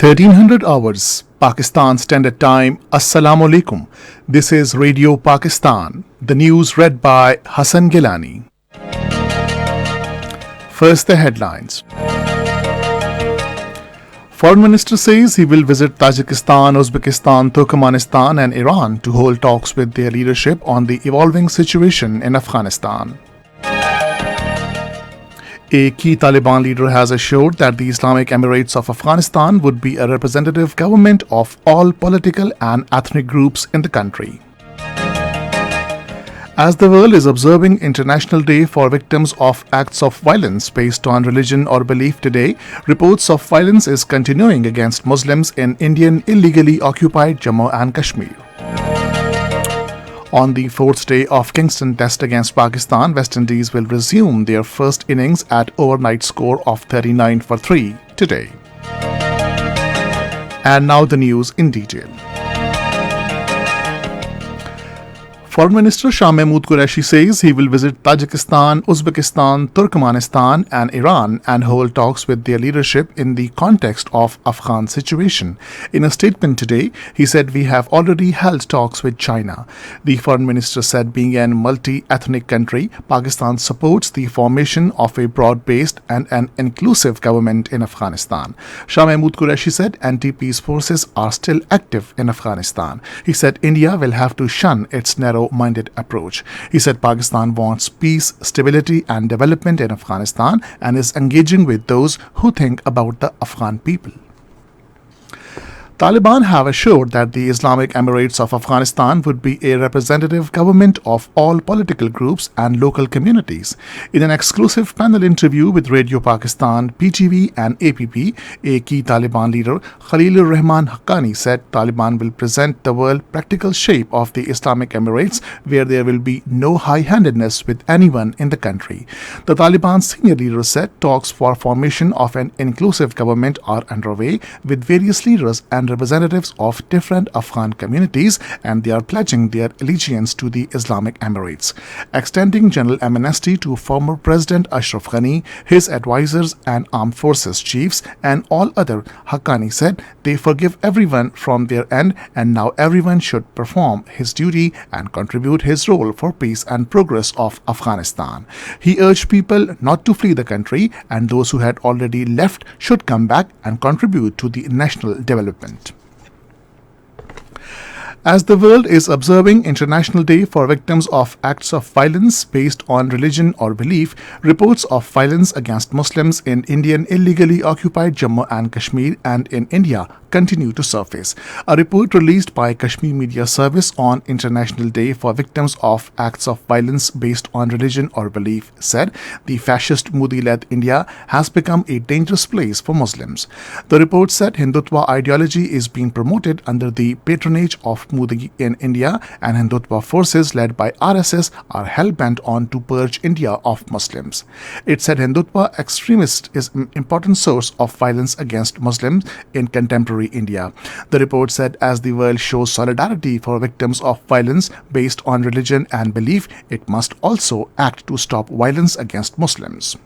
1300 hours Pakistan Standard Time. Assalamu alaikum. This is Radio Pakistan. The news read by Hassan Gilani. First, the headlines. Foreign Minister says he will visit Tajikistan, Uzbekistan, Turkmenistan and Iran to hold talks with their leadership on the evolving situation in Afghanistan. A key Taliban leader has assured that the Islamic Emirates of Afghanistan would be a representative government of all political and ethnic groups in the country. As the world is observing International Day for Victims of Acts of Violence based on religion or belief today, reports of violence is continuing against Muslims in Indian illegally occupied Jammu and Kashmir. On the fourth day of Kingston Test against Pakistan, West Indies will resume their first innings at overnight score of 39 for 3 today. And now the news in detail. Foreign Minister Shah Mahmood Qureshi says he will visit Tajikistan, Uzbekistan, Turkmenistan and Iran and hold talks with their leadership in the context of Afghan situation. In a statement today, he said, "We have already held talks with China." The Foreign Minister said, being a multi-ethnic country, Pakistan supports the formation of a broad-based and an inclusive government in Afghanistan. Shah Mahmood Qureshi said anti-peace forces are still active in Afghanistan. He said India will have to shun its narrow-minded approach. He said Pakistan wants peace, stability and development in Afghanistan and is engaging with those who think about the Afghan people. Taliban have assured that the Islamic Emirates of Afghanistan would be a representative government of all political groups and local communities. In an exclusive panel interview with Radio Pakistan, PTV and APP, a key Taliban leader, Khalilur Rahman Haqqani, said Taliban will present the world practical shape of the Islamic Emirates where there will be no high-handedness with anyone in the country. The Taliban senior leader said talks for formation of an inclusive government are underway with various leaders and representatives of different Afghan communities and they are pledging their allegiance to the Islamic Emirates. Extending general amnesty to former President Ashraf Ghani, his advisors and armed forces chiefs and all other, Haqqani said they forgive everyone from their end and now everyone should perform his duty and contribute his role for peace and progress of Afghanistan. He urged people not to flee the country and those who had already left should come back and contribute to the national development. As the world is observing International Day for Victims of Acts of Violence based on religion or belief, reports of violence against Muslims in Indian illegally occupied Jammu and Kashmir and in India continue to surface. A report released by Kashmir Media Service on International Day for Victims of Acts of Violence based on religion or belief said the fascist Modi-led India has become a dangerous place for Muslims. The report said Hindutva ideology is being promoted under the patronage of Modi in India and Hindutva forces led by RSS are hell-bent on to purge India of Muslims. It said Hindutva extremist is an important source of violence against Muslims in contemporary India. The report said as the world shows solidarity for victims of violence based on religion and belief, it must also act to stop violence against Muslims.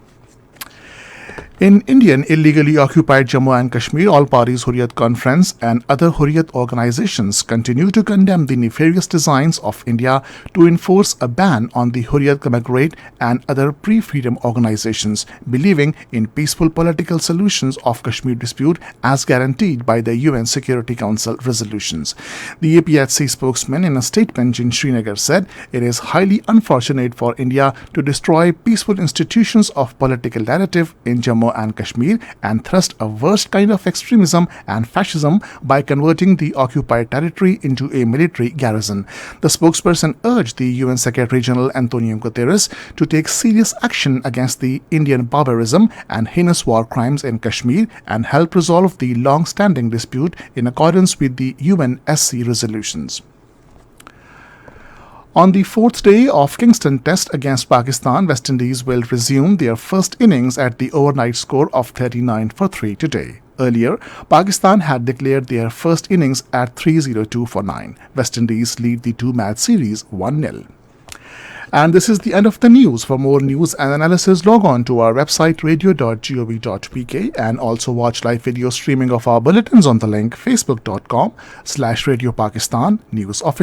In Indian illegally occupied Jammu and Kashmir, All Parties Hurriyat Conference and other Hurriyat organizations continue to condemn the nefarious designs of India to enforce a ban on the Hurriyat Committee and other pre-freedom organizations, believing in peaceful political solutions of Kashmir dispute as guaranteed by the UN Security Council resolutions. The APHC spokesman in a statement in Srinagar said it is highly unfortunate for India to destroy peaceful institutions of political narrative in Jammu and Kashmir and thrust a worst kind of extremism and fascism by converting the occupied territory into a military garrison. The spokesperson urged the UN Secretary General Antonio Guterres to take serious action against the Indian barbarism and heinous war crimes in Kashmir and help resolve the long-standing dispute in accordance with the UNSC resolutions. On the fourth day of Kingston Test against Pakistan, West Indies will resume their first innings at the overnight score of 39 for 3 today. Earlier, Pakistan had declared their first innings at 302 for 9. West Indies lead the two-match series 1-0. And this is the end of the news. For more news and analysis, log on to our website radio.gov.pk and also watch live video streaming of our bulletins on the link facebook.com/Radio Pakistan News Official.